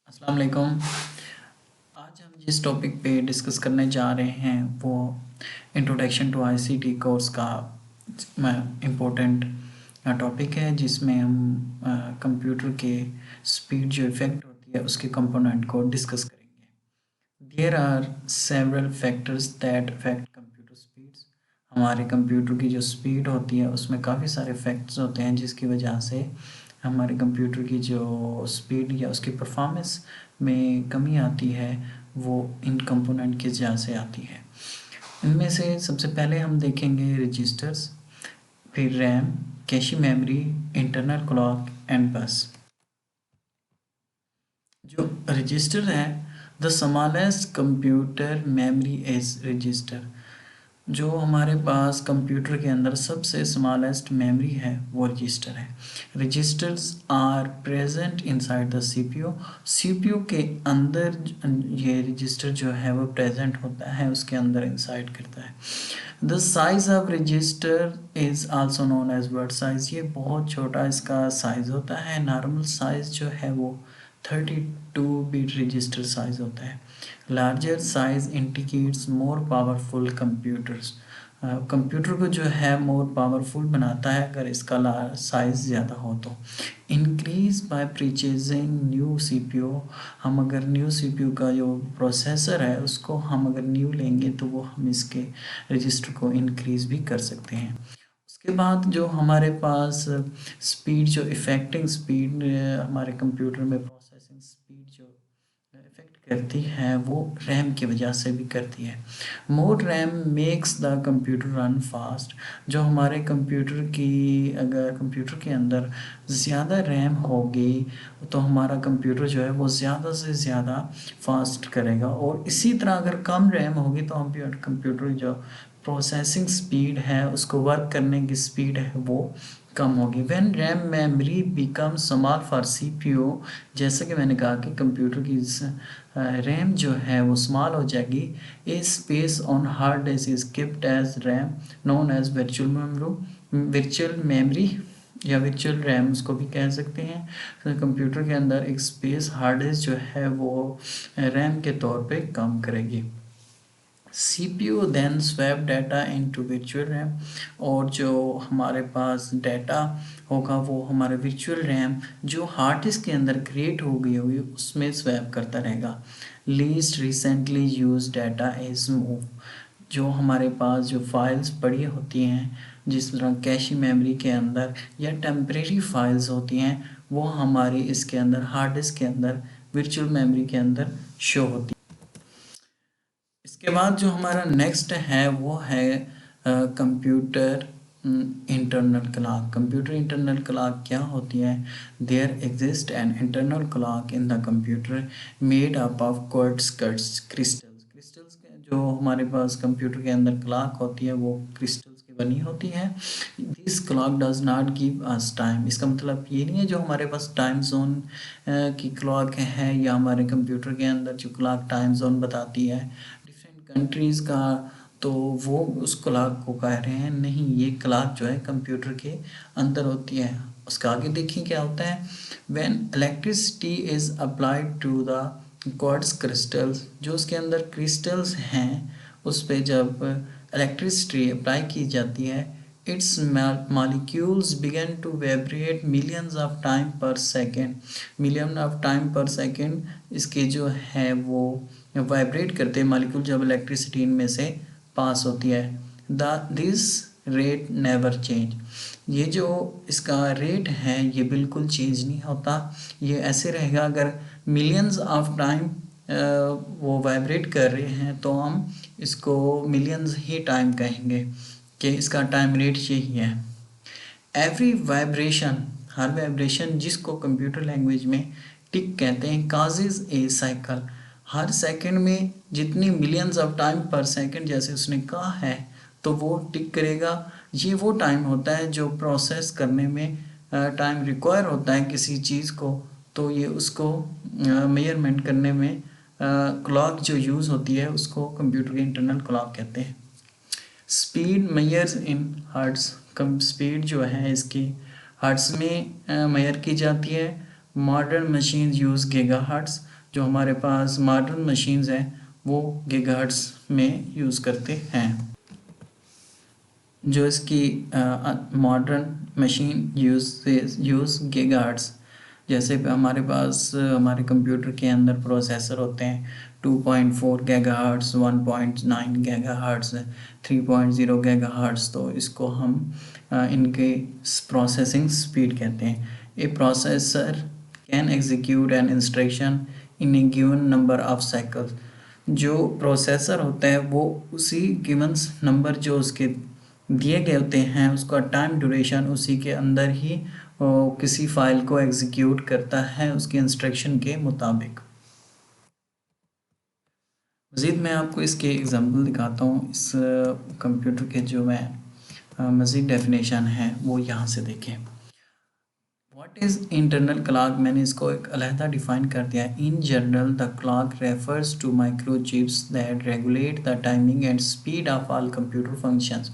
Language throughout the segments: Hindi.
अस्सलाम वालेकुम। आज हम जिस टॉपिक पे डिस्कस करने जा रहे हैं वो इंट्रोडक्शन टू आईसीटी कोर्स का इम्पोर्टेंट टॉपिक है, जिसमें हम कंप्यूटर के स्पीड जो इफ़ेक्ट होती है उसके कंपोनेंट को डिस्कस करेंगे। There are several factors that affect computer speeds. हमारे कंप्यूटर की जो स्पीड होती है उसमें काफ़ी सारे फैक्टर्स होते हैं जिसकी वजह से हमारे कंप्यूटर की जो स्पीड या उसकी परफॉर्मेंस में कमी आती है, वो इन कंपोनेंट की वजह से आती है। इनमें से सबसे पहले हम देखेंगे रजिस्टर्स, फिर RAM, cache memory, internal clock and bus. जो रजिस्टर है, the smallest computer memory is register. जो हमारे पास कंप्यूटर के अंदर सबसे स्मॉलेस्ट मेमोरी है वो रजिस्टर है। Registers are present inside the CPU. CPU के अंदर ये रजिस्टर जो है वो प्रेजेंट होता है, उसके अंदर इंसाइड करता है। The size of register is also known as word size. ये बहुत छोटा इसका साइज होता है। नॉर्मल साइज जो है वो 32 बिट रजिस्टर साइज होता है। Larger size indicates more powerful computers. Computer को जो है मोर पावरफुल बनाता है अगर इसका साइज़ ज़्यादा हो तो। Increase by purchasing new CPU. हम अगर न्यू सीपीयू का जो प्रोसेसर है उसको हम अगर न्यू लेंगे तो वो हम इसके रजिस्टर को इंक्रीज भी कर सकते हैं। उसके बाद जो हमारे पास स्पीड, जो इफेक्टिंग स्पीड हमारे कंप्यूटर में प्रोसेसिंग स्पीड जो इफेक्ट करती है वो रैम की वजह से भी करती है। More RAM makes the computer run fast. जो हमारे कंप्यूटर की, अगर कंप्यूटर के अंदर ज़्यादा रैम होगी तो हमारा कंप्यूटर जो है वो ज़्यादा से ज़्यादा फास्ट करेगा, और इसी तरह अगर कम रैम होगी तो हम कंप्यूटर जो प्रोसेसिंग स्पीड है, उसको वर्क करने की स्पीड है, वो कम होगी। When RAM memory become small for CPU, जैसे कि मैंने कहा कि कंप्यूटर की रैम जो है वो स्मॉल हो जाएगी। A space on hard disk is kept as RAM known as virtual memory या वर्चुअल रैम उसको भी कह सकते हैं। तो कंप्यूटर के अंदर एक स्पेस हार्ड डिस्क जो है वो रैम के तौर पे काम करेगी। CPU then swap data into virtual RAM, और जो हमारे पास डाटा होगा वो हमारे वर्चुअल रैम जो हार्ड डिस्क के अंदर क्रिएट हो गई होगी उसमें स्वैप करता रहेगा। Least recently use data is move. जो हमारे पास जो फाइल्स पड़ी होती हैं, जिस तरह कैशी मेमोरी के अंदर या टेम्परेरी फाइल्स होती हैं, वो हमारी इसके अंदर हार्ड डिस्क के अंदर वर्चुअल मेमोरी के अंदर शो होती है। इसके बाद जो हमारा नेक्स्ट है वो है computer internal clock. Computer internal clock क्या होती है? There exist an internal clock in the computer made up of quartz crystals. Crystals जो हमारे पास कंप्यूटर के अंदर क्लॉक होती है वो क्रिस्टल्स की बनी होती है। This clock does not give us time. इसका मतलब ये नहीं है जो हमारे पास टाइम जोन की क्लॉक है या हमारे कंप्यूटर के अंदर जो क्लॉक टाइम जोन बताती है कंट्रीज़ का, तो वो उस क्लॉक को कह रहे हैं। नहीं, ये क्लॉक जो है कंप्यूटर के अंदर होती है। उसका आगे देखिए क्या होता है। When electricity is applied to the quartz crystals, जो उसके अंदर क्रिस्टल्स हैं उस पर जब इलेक्ट्रिसिटी अप्लाई की जाती है, its molecules begin to vibrate millions of time per second. Million of time per second इसके जो है वो वाइब्रेट करते हैं मॉलिक्यूल जब इलेक्ट्रिसिटी इनमें से पास होती है। This rate never change. ये जो इसका रेट है ये बिल्कुल चेंज नहीं होता, ये ऐसे रहेगा। अगर मिलियंस ऑफ टाइम वो वाइब्रेट कर रहे हैं तो हम इसको मिलियंस ही टाइम कहेंगे कि इसका टाइम रेट यही है। एवरी वाइब्रेशन, हर वाइब्रेशन जिसको कंप्यूटर लैंग्वेज में टिक कहते हैं, काजेज ए साइकिल। हर सेकंड में जितनी मिलियंस ऑफ टाइम पर सेकंड जैसे उसने कहा है तो वो टिक करेगा। ये वो टाइम होता है जो प्रोसेस करने में टाइम रिक्वायर होता है किसी चीज़ को, तो ये उसको मेजरमेंट करने में क्लॉक जो यूज़ होती है उसको कंप्यूटर के इंटरनल क्लॉक कहते हैं। Speed measures in hertz. कम स्पीड जो है इसकी हर्ट्स में मेजर की जाती है। Modern machine use gigahertz. जो हमारे पास मॉडर्न मशीन्स हैं वो गीगाहर्ट्ज़ में यूज़ करते हैं। जो इसकी मॉडर्न मशीन यूज़ गीगाहर्ट्ज़, जैसे हमारे पास हमारे कंप्यूटर के अंदर प्रोसेसर होते हैं 2.4 गीगाहर्ट्ज़, 1.9 गीगाहर्ट्ज़, 3.0 गीगाहर्ट्ज़। तो इसको हम इनके प्रोसेसिंग स्पीड कहते हैं। A processor can execute an instruction in a given number of cycles. जो प्रोसेसर होता है वो उसी गिवन नंबर जो उसके दिए गए होते हैं उसका टाइम ड्यूरेशन उसी के अंदर ही किसी फाइल को एग्जीक्यूट करता है उसके इंस्ट्रक्शन के मुताबिक। मज़ीद मैं आपको इसके एग्जांपल दिखाता हूँ। इस कंप्यूटर के जो मैं मज़ीद डेफिनेशन है वो यहाँ से देखें। व्हाट इज़ इंटरनल क्लॉक, मैंने इसको एक अलहदा डिफाइन कर दिया है। In general the clock refers to microchips that regulate the timing and speed of all computer functions.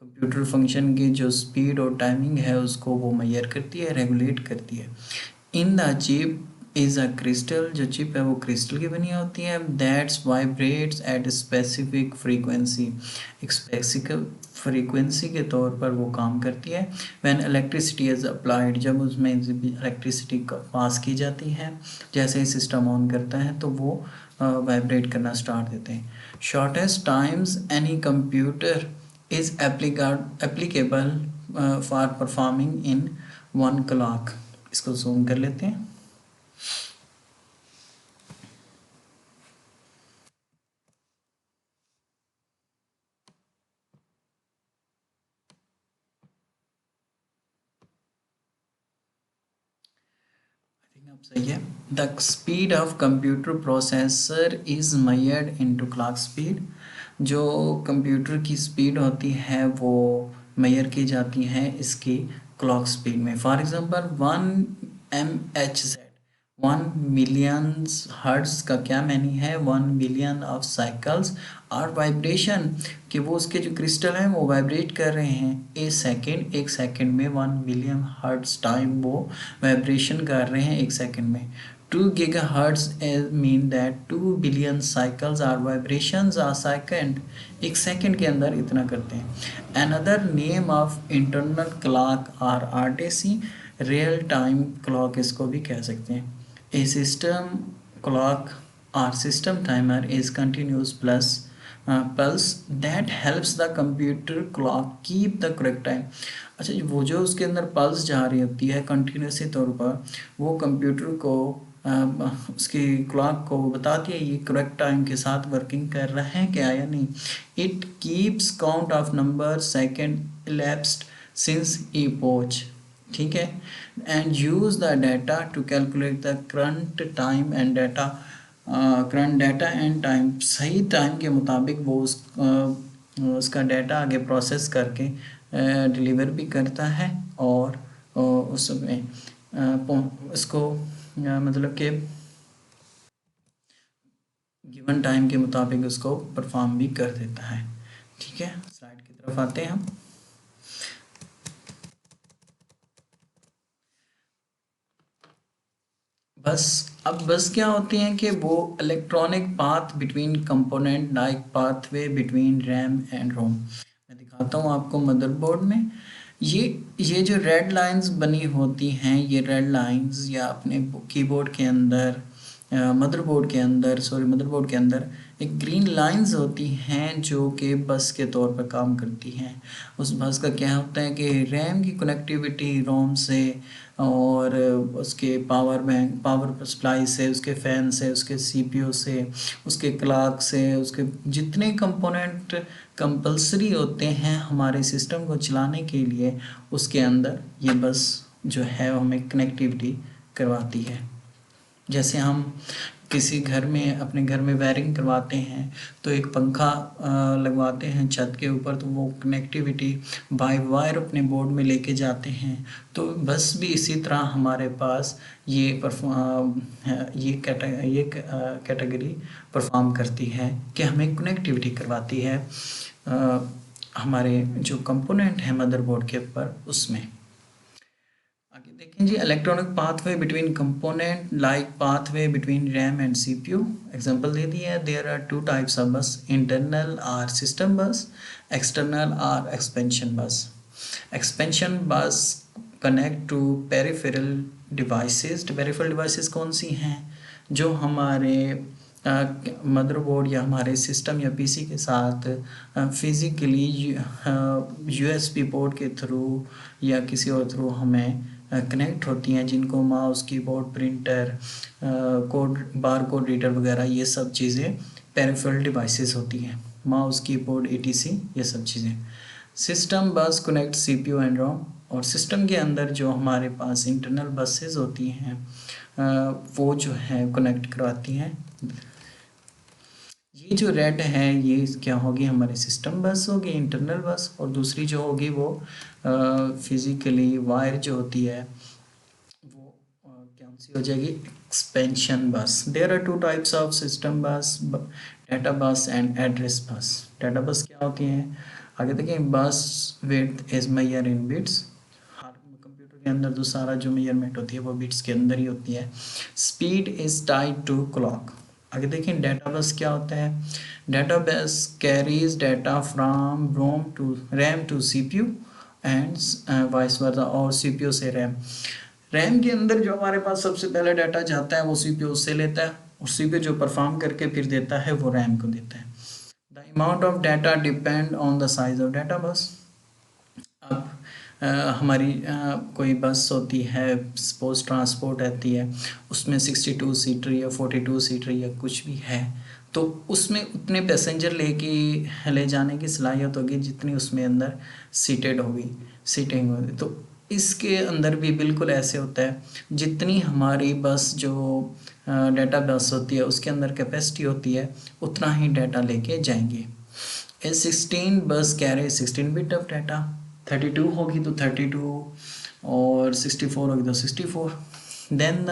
Computer function की जो स्पीड और टाइमिंग है उसको वो मेजर करती है, रेगुलेट करती है। In the chip is a crystal, जो चिप है वो क्रिस्टल की बनी होती है। That's vibrates at specific frequency, एक स्पेसिफिक फ्रीक्वेंसी के तौर पर वो काम करती है। व्हेन इलेक्ट्रिसिटी इज़ अप्लाइड, जब उसमें इलेक्ट्रिसिटी पास की जाती है, जैसे ही सिस्टम ऑन करता है तो वो वाइब्रेट करना स्टार्ट देते हैं। Shortest times any computer is applicable for performing in 1 clock। इसको जूम कर लेते हैं। अब सही है। The speed of computer processor is measured into clock speed. जो कंप्यूटर की स्पीड होती है वो मेजर की जाती है इसकी क्लॉक स्पीड में। For example 1 MHz, 1 million hertz का क्या मीनिंग है, 1 मिलियन ऑफ साइकिल्स और वाइब्रेशन, कि वो उसके जो क्रिस्टल हैं वो वाइब्रेट कर रहे हैं एक सेकेंड में 1 मिलियन हर्ट्ज टाइम वो वाइब्रेशन कर रहे हैं एक सेकेंड में। 2 GHz mean that 2 billion cycles or vibrations a second, एक सेकेंड के अंदर इतना करते हैं। Another name of internal clock or RTC, real time clock इसको भी कह सकते हैं। A system clock or system timer is continuous plus pulse that helps the computer clock keep the correct time. अच्छा, वो जो उसके अंदर पल्स जा रही होती है कंटिन्यूसली तौर पर, वो कंप्यूटर को उसकी क्लॉक को बताती है ये करेक्ट टाइम के साथ वर्किंग कर रहा है क्या या नहीं। It keeps count of number second elapsed since epoch, ठीक है, and use the data to calculate the current time and data, current data and time, सही टाइम के मुताबिक वो उसका डाटा आगे प्रोसेस करके डिलीवर भी करता है और उसमें इसको मतलब कि गिवन टाइम के मुताबिक उसको परफॉर्म भी कर देता है। ठीक है, स्लाइड की तरफ आते हैं हम। बस क्या होती हैं कि वो electronic path between component like pathway between RAM and ROM. मैं दिखाता हूँ आपको मदरबोर्ड में। ये जो रेड लाइंस बनी होती हैं, ये रेड लाइंस या अपने कीबोर्ड के अंदर मदरबोर्ड के अंदर एक ग्रीन लाइंस होती हैं जो कि बस के तौर पर काम करती हैं। उस बस का क्या होता है कि रैम की कनेक्टिविटी रोम से और उसके पावर सप्लाई से, उसके फ़ैन से, उसके CPU से, उसके क्लॉक से, उसके जितने कंपोनेंट कंपलसरी होते हैं हमारे सिस्टम को चलाने के लिए, उसके अंदर ये बस जो है हमें कनेक्टिविटी करवाती है। जैसे हम किसी घर में अपने घर में वायरिंग करवाते हैं तो एक पंखा लगवाते हैं छत के ऊपर, तो वो कनेक्टिविटी बाय वायर अपने बोर्ड में लेके जाते हैं। तो बस भी इसी तरह हमारे पास ये कैटेगरी परफॉर्म करती है कि हमें कनेक्टिविटी करवाती है हमारे जो कंपोनेंट है मदरबोर्ड के ऊपर उसमें। आगे देखें जी, electronic pathway between component like pathway between RAM and CPU. Example दे दिया है, there are two types of bus, internal or system bus, external or expansion bus. Expansion bus connect to peripheral devices. Peripheral devices कौन सी हैं? जो हमारे मदरबोर्ड या हमारे सिस्टम या पीसी के साथ फिज़िकली यूएसबी पोर्ट के थ्रू या किसी और थ्रू हमें कनेक्ट होती हैं, जिनको mouse, keyboard, printer, code, bar code reader वगैरह, ये सब चीज़ें पेरिफेरल डिवाइसेस होती हैं। माउस, कीबोर्ड, ETC, ये सब चीज़ें। सिस्टम बस कनेक्ट CPU एंड रोम। और सिस्टम के अंदर जो हमारे पास इंटरनल बसेस होती हैं वो जो है कनेक्ट करवाती हैं। ये जो रेड है ये क्या होगी? हमारी सिस्टम बस होगी, इंटरनल बस। और दूसरी जो होगी वो फिज़िकली वायर जो होती है वो कौन सी हो जाएगी? Expansion bus. There are two types of system bus, data bus and address bus. Data bus क्या होती है? आगे देखें, bus width is measure in bits. हर कंप्यूटर के अंदर जो सारा जो मेजरमेंट होती है वो बिट्स के अंदर ही होती है। Speed is tied to clock. आगे देखें, डाटा बस क्या होता है? Data bus carries data from RAM to CPU and vice versa, और CPU से रैम। रैम के अंदर जो हमारे पास सबसे पहले डाटा जाता है वो CPU से लेता है, और CPU जो परफॉर्म करके फिर देता है वो रैम को देता है। The amount of data depend on the size of data बस। अब हमारी कोई बस होती है, सपोज ट्रांसपोर्ट रहती है, उसमें 62 सीटर या 42 सीटर या कुछ भी है, तो उसमें उतने पैसेंजर ले जाने की सलाहियत होगी जितनी उसमें अंदर सीटिंग होगी। तो इसके अंदर भी बिल्कुल ऐसे होता है, जितनी हमारी बस जो डाटा बस होती है उसके अंदर कैपेसिटी होती है उतना ही डाटा लेके जाएंगे। A16 बस कैरी 16 बिट ऑफ डाटा, 32 होगी तो 32 और 64 होगी तो 64। Then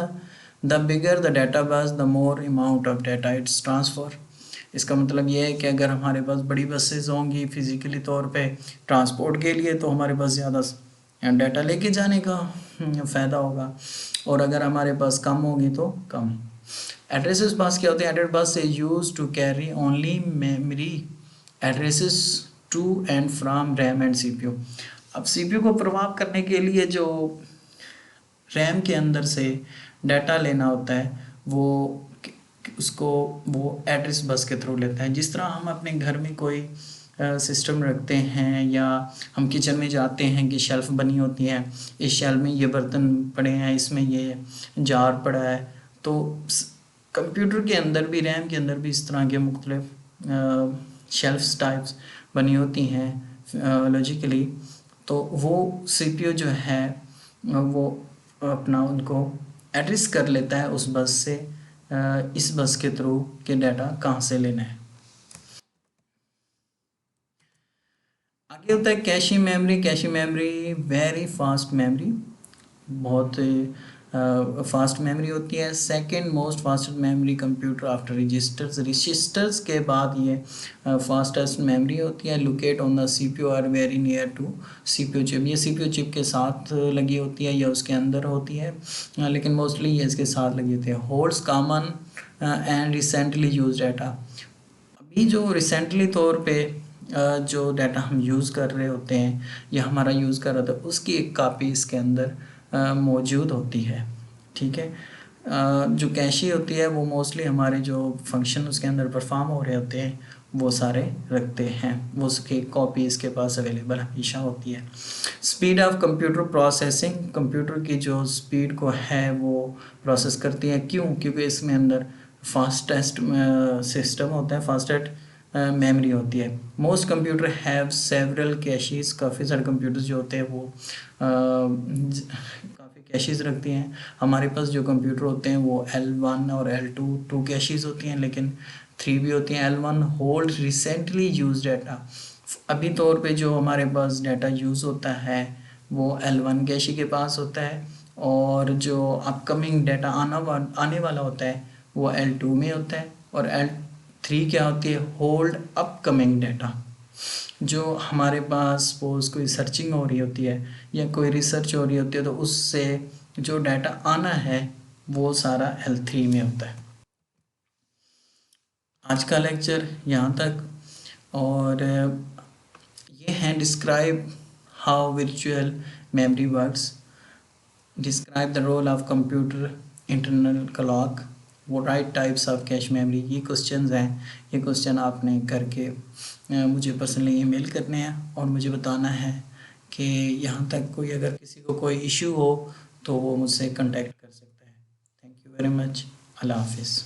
the bigger the data bus the more amount of data its transfer. इसका मतलब ये है कि अगर हमारे पास बड़ी बसेस होंगी फिज़िकली तौर पे ट्रांसपोर्ट के लिए, तो हमारे पास ज़्यादा डाटा लेके जाने का फ़ायदा होगा, और अगर हमारे पास कम होगी तो कम। एड्रेसेस बस क्या होते हैं? Address bus is use to carry only memory addresses to and from RAM and CPU। अब CPU को प्रभाव करने के लिए जो रैम के अंदर से डाटा लेना होता है वो उसको वो एड्रेस बस के थ्रू लेता है। जिस तरह हम अपने घर में कोई सिस्टम रखते हैं या हम किचन में जाते हैं कि शेल्फ बनी होती है, इस शेल्फ में ये बर्तन पड़े हैं, इसमें ये जार पड़ा है, तो कंप्यूटर के अंदर भी, रैम के अंदर भी इस तरह के मुख्तलिफ शेल्फ्स टाइप्स बनी होती हैं लॉजिकली। तो वो CPU जो है वो अपना उनको एड्रेस कर लेता है उस बस से, इस बस के थ्रू के डाटा कहाँ से लेना है। आगे होता है cache memory. Cache memory very fast memory, बहुत फास्ट मेमोरी होती है। Second most fastest memory computer after registers. Registers के बाद ये फास्टेस्ट मेमोरी होती है। Locate on the CPU or very near to CPU chip. ये CPU चिप के साथ लगी होती है या उसके अंदर होती है, लेकिन मोस्टली ये इसके साथ लगी होती है। Holds common and recently use data. अभी जो रिसेंटली तौर पे जो डाटा हम यूज़ कर रहे होते हैं या हमारा यूज़ कर रहा था उसकी एक कापी इसके अंदर मौजूद होती है। ठीक है, जो कैशी होती है वो मोस्टली हमारे जो फंक्शन उसके अंदर परफॉर्म हो रहे होते हैं वो सारे रखते हैं, वो उसकी कॉपी इसके पास अवेलेबल हमेशा होती है। Speed of computer processing. Computer की जो स्पीड को है वो प्रोसेस करती है। क्यों? क्योंकि इसमें अंदर फास्टेस्ट सिस्टम होता है, फास्टेस्ट मेमोरी होती है। Most computer have several caches. काफ़ी सारे कंप्यूटर्स जो होते हैं वो काफ़ी कैशेस रखती हैं। हमारे पास जो कंप्यूटर होते हैं वो L1 और L2 टू कैशेस होती हैं, लेकिन 3 भी होती हैं। L1 hold recently use data. अभी तौर पे जो हमारे पास डाटा यूज़ होता है वो L1 कैशे के पास होता है, और जो अपकमिंग डाटा आने वाला होता है वो L2 में होता है। और L3 क्या होती है? Hold upcoming data. जो हमारे पास सपोज कोई सर्चिंग हो रही होती है या कोई रिसर्च हो रही होती है तो उससे जो डाटा आना है वो सारा L3 में होता है। आज का लेक्चर यहाँ तक, और ये हैं describe how virtual memory works, describe the role of computer internal clock, वो write types of cache memory. ये क्वेश्चंस हैं, ये क्वेश्चन आपने करके मुझे पर्सनली ईमेल करने हैं और मुझे बताना है कि यहाँ तक कोई अगर किसी को कोई इशू हो तो वो मुझसे कांटेक्ट कर सकता है। Thank you very much. अल्लाह हाफिज़।